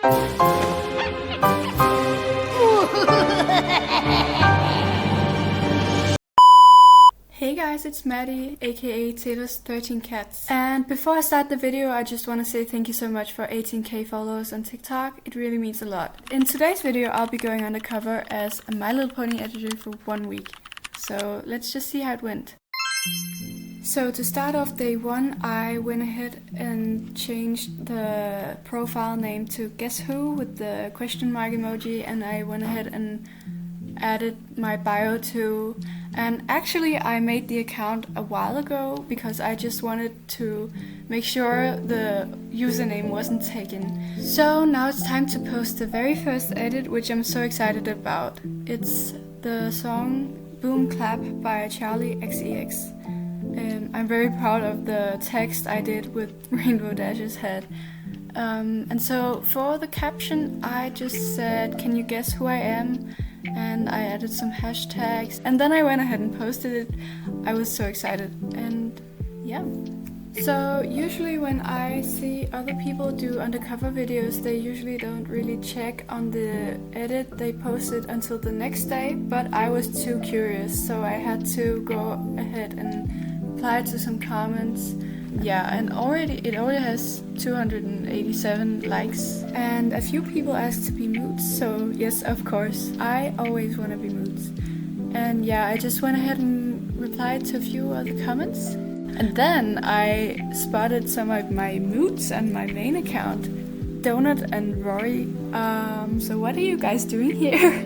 Hey guys, it's Maddie, aka Taylor's 13 Cats. And before I start the video, I just want to say thank you so much for 18k followers on TikTok. It really means a lot. In today's video, I'll be going undercover as a My Little Pony editor for 1 week. So let's just see how it went. So to start off day 1, I went ahead and changed the profile name to Guess Who with the question mark emoji, and I went ahead and added my bio too. And actually I made the account a while ago because I just wanted to make sure the username wasn't taken. So now it's time to post the very first edit, which I'm so excited about. It's the song Boom Clap by Charlie XEX. I'm very proud of the text I did with Rainbow Dash's head. And so for the caption I just said, "Can you guess who I am?" And I added some hashtags, and then I went ahead and posted it. I was so excited, and yeah. So usually when I see other people do undercover videos, they usually don't really check on the edit they posted until the next day, but I was too curious, so I had to go ahead and reply to some comments. Yeah, and it already has 287 likes, and a few people asked to be moods, so yes, of course, I always want to be moods. And yeah, I just went ahead and replied to a few other comments, and then I spotted some of my moods on my main account, Donut and Rory. So what are you guys doing here?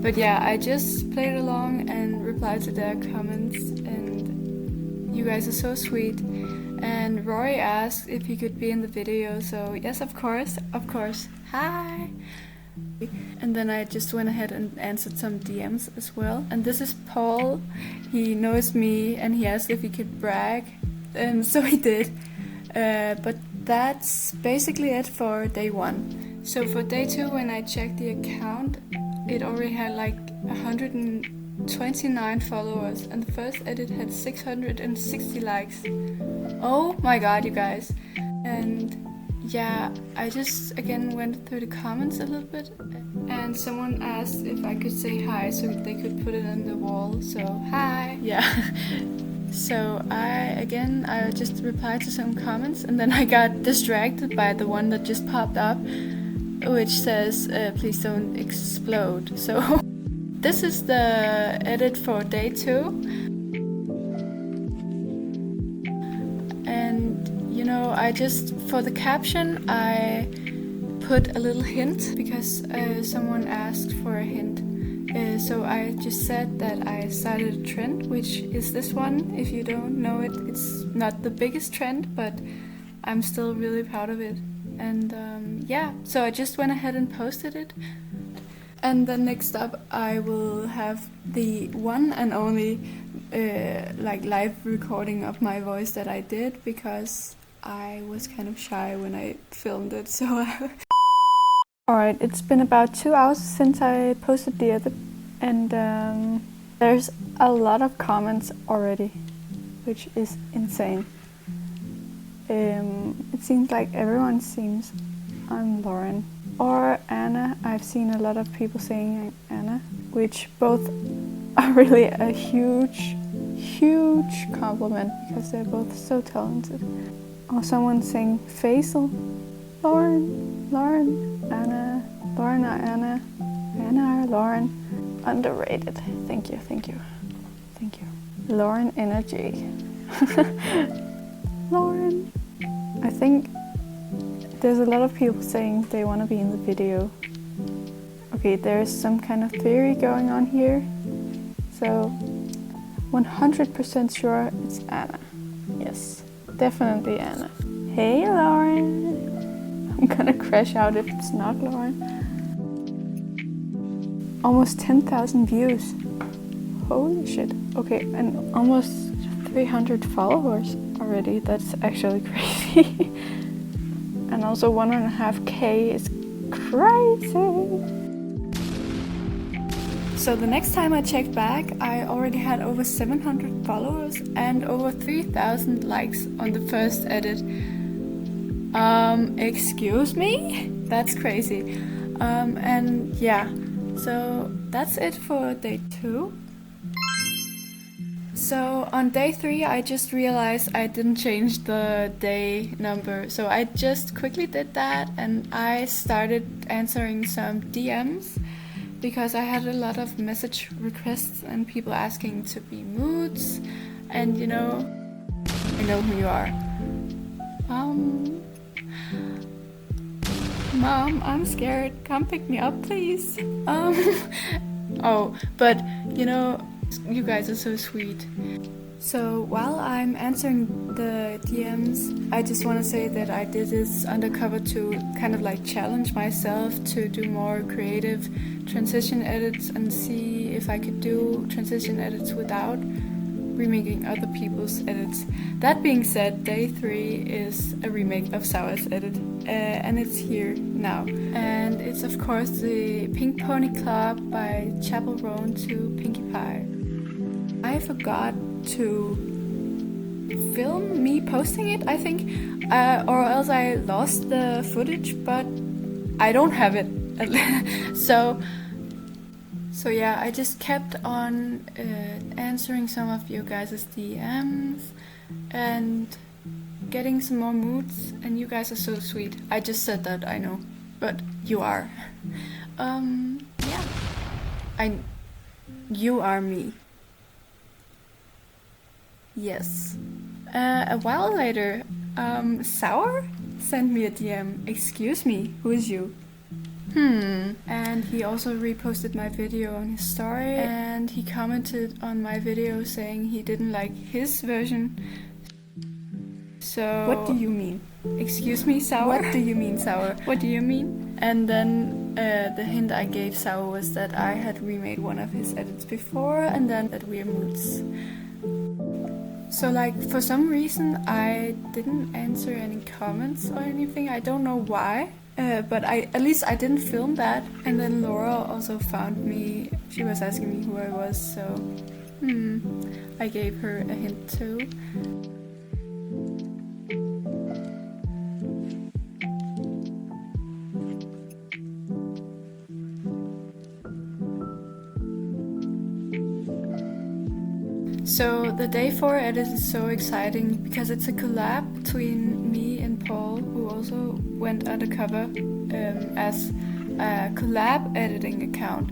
But yeah, I just played along and replied to their comments, and you guys are so sweet. And Rory asked if he could be in the video, so yes, of course, hi! And then I just went ahead and answered some DMs as well. And this is Paul. He knows me and he asked if he could brag, and so he did. But that's basically it for day 1. So for day 2, when I checked the account, it already had like 129 followers, and the first edit had 660 likes. Oh my god, you guys. And yeah, I just again went through the comments a little bit, and someone asked if I could say hi so they could put it on the wall, so hi. Yeah. So I just replied to some comments, and then I got distracted by the one that just popped up, which says please don't explode. So this is the edit for day 2. You know, for the caption, I put a little hint because someone asked for a hint. So I just said that I started a trend, which is this one. If you don't know it, it's not the biggest trend, but I'm still really proud of it. And yeah, so I just went ahead and posted it. And then next up, I will have the one and only live recording of my voice that I did, because I was kind of shy when I filmed it, so Alright, it's been about 2 hours since I posted the edit, and there's a lot of comments already, which is insane. It seems like everyone seems I'm Lauren or Anna. I've seen a lot of people saying Anna, which both are really a huge compliment because they're both so talented. Or someone saying Faisal, Lauren, Anna, Lauren or Anna, Anna or Lauren. Underrated. Thank you. Lauren energy. Lauren. I think there's a lot of people saying they want to be in the video. Okay, there's some kind of theory going on here. So 100% sure it's Anna. Yes, definitely Anna. Hey Lauren! I'm gonna crash out if it's not Lauren. Almost 10,000 views. Holy shit. Okay, and almost 300 followers already. That's actually crazy. And also 1.5k is crazy. So the next time I checked back, I already had over 700 followers and over 3,000 likes on the first edit. Excuse me? That's crazy. And yeah, so that's it for day 2. So on day 3 I just realized I didn't change the day number, so I just quickly did that and I started answering some DMs because I had a lot of message requests and people asking to be moods, and you know, I know who you are. Mom, I'm scared. Come pick me up, please. Oh, but you know, you guys are so sweet. So while I'm answering the DMs, I just want to say that I did this undercover to kind of like challenge myself to do more creative transition edits and see if I could do transition edits without remaking other people's edits. That being said, day 3 is a remake of Sour's edit, and it's here now. And it's of course the Pink Pony Club by Chapel Roan to Pinkie Pie. I forgot to film me posting it, I think, or else I lost the footage, but I don't have it. So yeah, I just kept on answering some of you guys' DMs and getting some more moods, and you guys are so sweet. I just said that, I know, but you are. Yeah. You are me. Yes. A while later, Sour sent me a DM. Excuse me, who is you? And he also reposted my video on his story, and he commented on my video saying he didn't like his version. So what do you mean? Excuse me, Sour? What do you mean, Sour? What do you mean? And then the hint I gave Sour was that I had remade one of his edits before, and then that we're moods. So like, for some reason I didn't answer any comments or anything. I don't know why, but at least I didn't film that. And then Laura also found me. She was asking me who I was, so I gave her a hint too. So the day 4 edit is so exciting because it's a collab between me and Paul, who also went undercover as a collab editing account,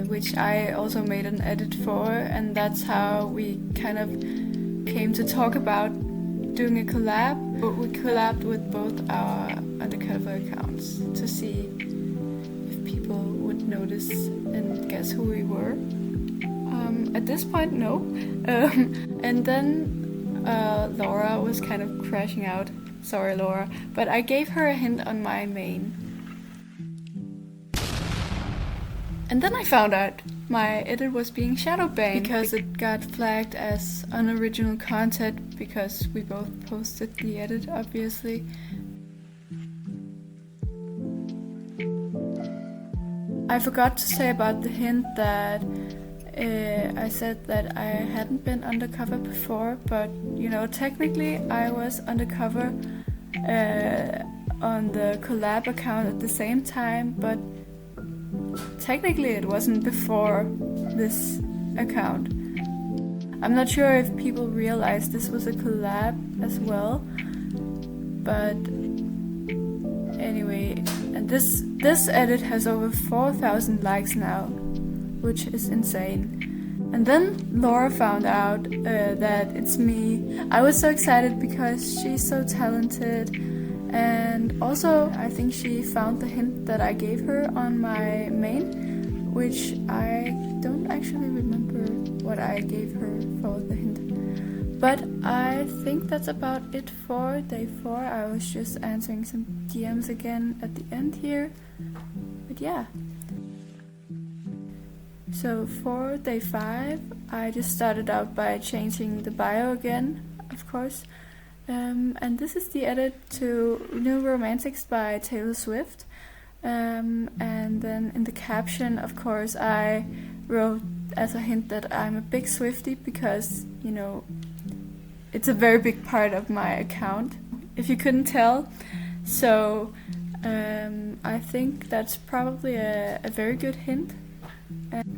which I also made an edit for, and that's how we kind of came to talk about doing a collab. But we collabed with both our undercover accounts to see if people would notice and guess who we were. At this point, no. And then Laura was kind of crashing out. Sorry, Laura. But I gave her a hint on my main. And then I found out my edit was being shadow banned because it got flagged as unoriginal content because we both posted the edit, obviously. I forgot to say about the hint that I said that I hadn't been undercover before, but you know, technically I was undercover on the collab account at the same time, but technically it wasn't before this account. I'm not sure if people realized this was a collab as well, but anyway, and this edit has over 4,000 likes now, which is insane. And then Laura found out that it's me. I was so excited because she's so talented, and also I think she found the hint that I gave her on my main, which I don't actually remember what I gave her for the hint. But I think that's about it for day 4. I was just answering some DMs again at the end here. But yeah. So for day 5, I just started out by changing the bio again, of course. And this is the edit to New Romantics by Taylor Swift. And then in the caption, of course, I wrote as a hint that I'm a big Swiftie because, you know, it's a very big part of my account, if you couldn't tell. So I think that's probably a very good hint.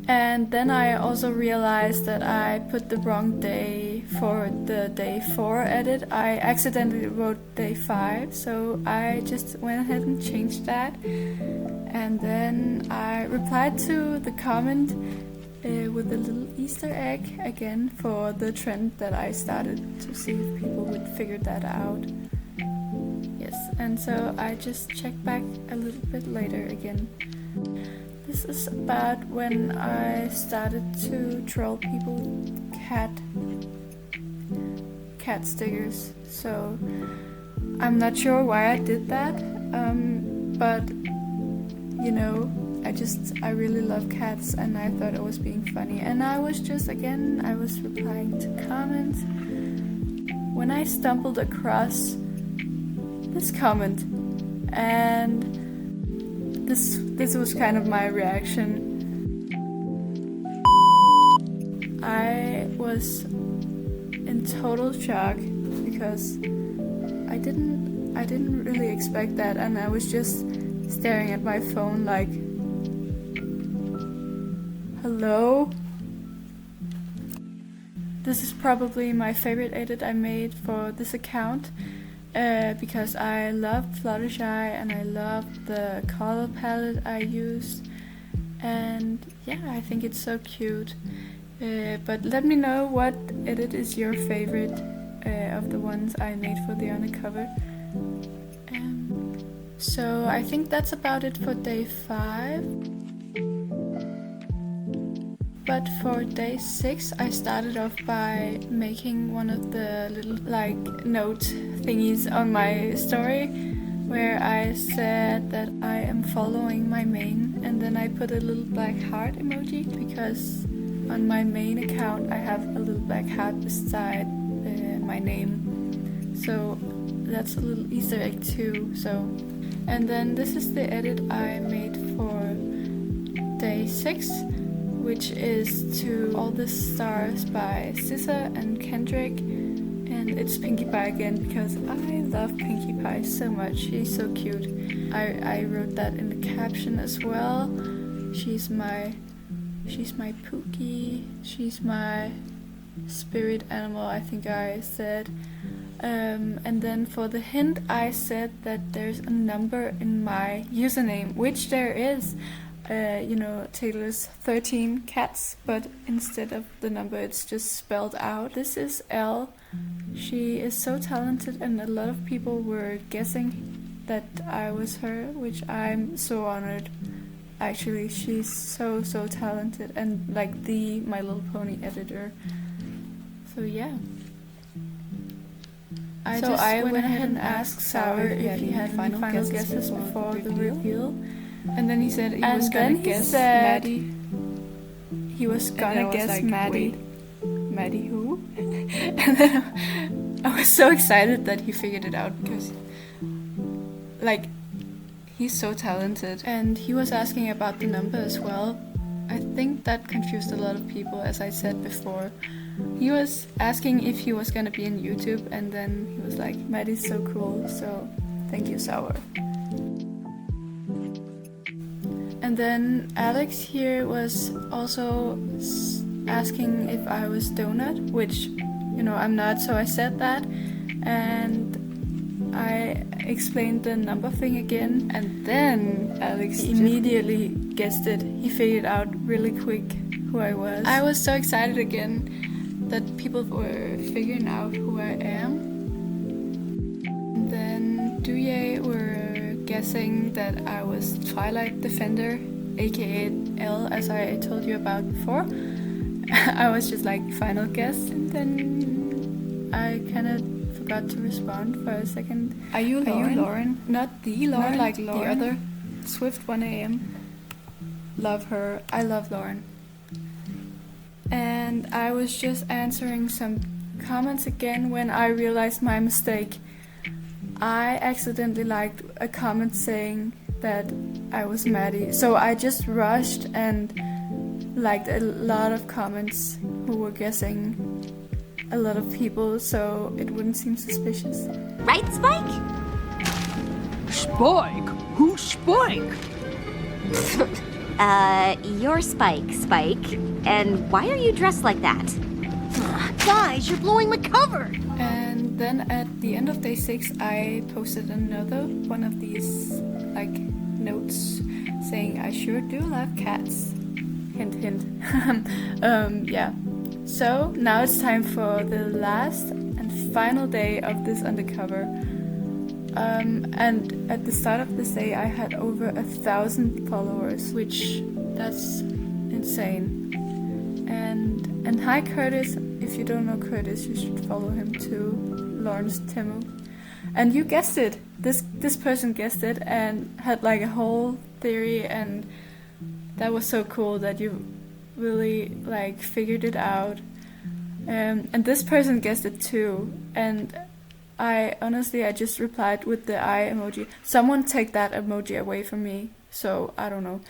And then I also realized that I put the wrong day for the day 4 edit. I accidentally wrote day 5, so I just went ahead and changed that. And then I replied to the comment with a little Easter egg again for the trend that I started to see if people would figure that out. Yes, and so I just checked back a little bit later again. This is about when I started to troll people with cat stickers. So I'm not sure why I did that, but you know, I really love cats and I thought it was being funny. And I was replying to comments when I stumbled across this comment, and this was kind of my reaction. I was in total shock because I didn't really expect that, and I was just staring at my phone like, hello? This is probably my favorite edit I made for this account. Because I loved Fluttershy and I loved the color palette I used, and yeah, I think it's so cute. But let me know what edit is your favorite of the ones I made for the Undercover. So I think that's about it for day 5. But for day 6, I started off by making one of the little note thingies on my story where I said that I am following my main, and then I put a little black heart emoji because on my main account I have a little black heart beside my name. So that's a little Easter egg too. And then this is the edit I made for day 6, which is to All the Stars by SZA and Kendrick, and it's Pinkie Pie again because I love Pinkie Pie so much. She's so cute. I wrote that in the caption as well. She's my Pookie. She's my spirit animal, I think I said. And then for the hint, I said that there's a number in my username, which there is. Taylor's 13 cats, but instead of the number it's just spelled out. This is Elle. She is so talented, and a lot of people were guessing that I was her, which I'm so honored. Actually, she's so talented, and like the My Little Pony editor. So yeah. I went ahead and asked Sour if he had any final guesses before the reveal. And then he said he was gonna guess Maddie. He was gonna guess Maddie. Maddie who? And then I was so excited that he figured it out because, he's so talented. And he was asking about the number as well. I think that confused a lot of people, as I said before. He was asking if he was gonna be in YouTube, and then he was like, Maddie's so cool, so thank you, Sour. And then Alex here was also asking if I was Donut, which, I'm not, so I said that. And I explained the number thing again, and then Alex immediately guessed it. He figured out really quick who I was. I was so excited again that people were figuring out who I am. And then Duye were guessing that I was Twilight Defender, aka L, as I told you about before. I was just like, final guess, and then I kind of forgot to respond for a second. Are you Lauren? Not the Lauren, like Lauren. The other Swift 1am. Love her. I love Lauren. And I was just answering some comments again when I realized my mistake. I accidentally liked a comment saying that I was Maddie, so I just rushed and liked a lot of comments who were guessing a lot of people, so it wouldn't seem suspicious. Right, Spike? Spike? Who's Spike? You're Spike. And why are you dressed like that? Guys, you're blowing my cover! And then at the end of day 6, I posted another one of these like notes saying I sure do love cats. Hint, hint. Yeah. So now it's time for the last and final day of this undercover. And at the start of this day, I had over 1,000 followers, which that's insane. And hi Curtis, if you don't know Curtis, you should follow him too, Lawrence Temu. And you guessed it, this person guessed it and had like a whole theory, and that was so cool that you really like figured it out. And this person guessed it too, and I just replied with the eye emoji. Someone take that emoji away from me, so I don't know.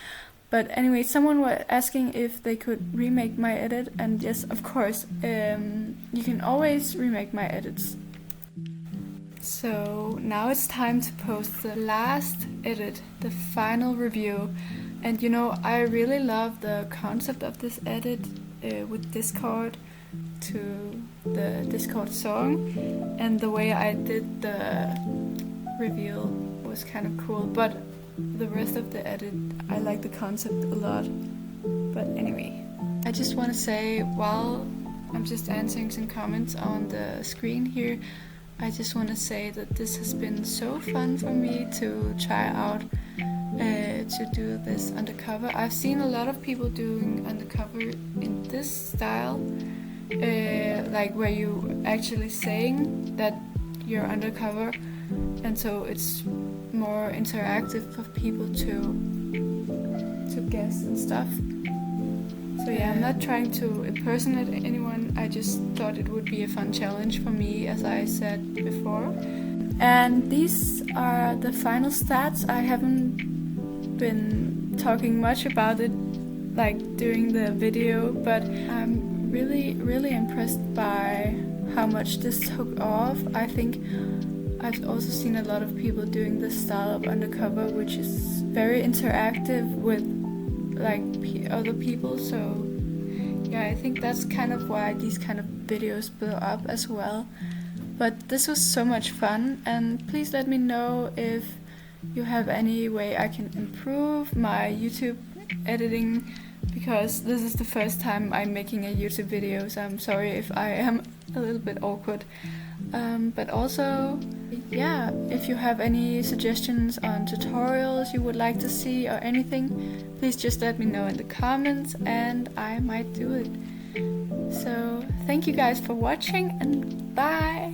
But anyway, someone was asking if they could remake my edit, and yes, of course, you can always remake my edits. So now it's time to post the last edit, the final review. And you know, I really love the concept of this edit with Discord to the Discord song, and the way I did the reveal was kind of cool, but the rest of the edit, I like the concept a lot. But anyway, I just want to say, while I'm just answering some comments on the screen here, I just want to say that this has been so fun for me to try out to do this undercover. I've seen a lot of people doing undercover in this style, like where you actually saying that you're undercover, and so it's more interactive for people to guess and stuff. So yeah, I'm not trying to impersonate anyone, I just thought it would be a fun challenge for me, as I said before. And these are the final stats. I haven't been talking much about it like during the video, but I'm really impressed by how much this took off. I think I've also seen a lot of people doing this style of undercover, which is very interactive with like other people. So yeah, I think that's kind of why these kind of videos blow up as well. But this was so much fun, and please let me know if you have any way I can improve my YouTube editing, because this is the first time I'm making a YouTube video, so I'm sorry if I am a little bit awkward. But also, yeah, if you have any suggestions on tutorials you would like to see or anything, please just let me know in the comments and I might do it. So thank you guys for watching, and bye!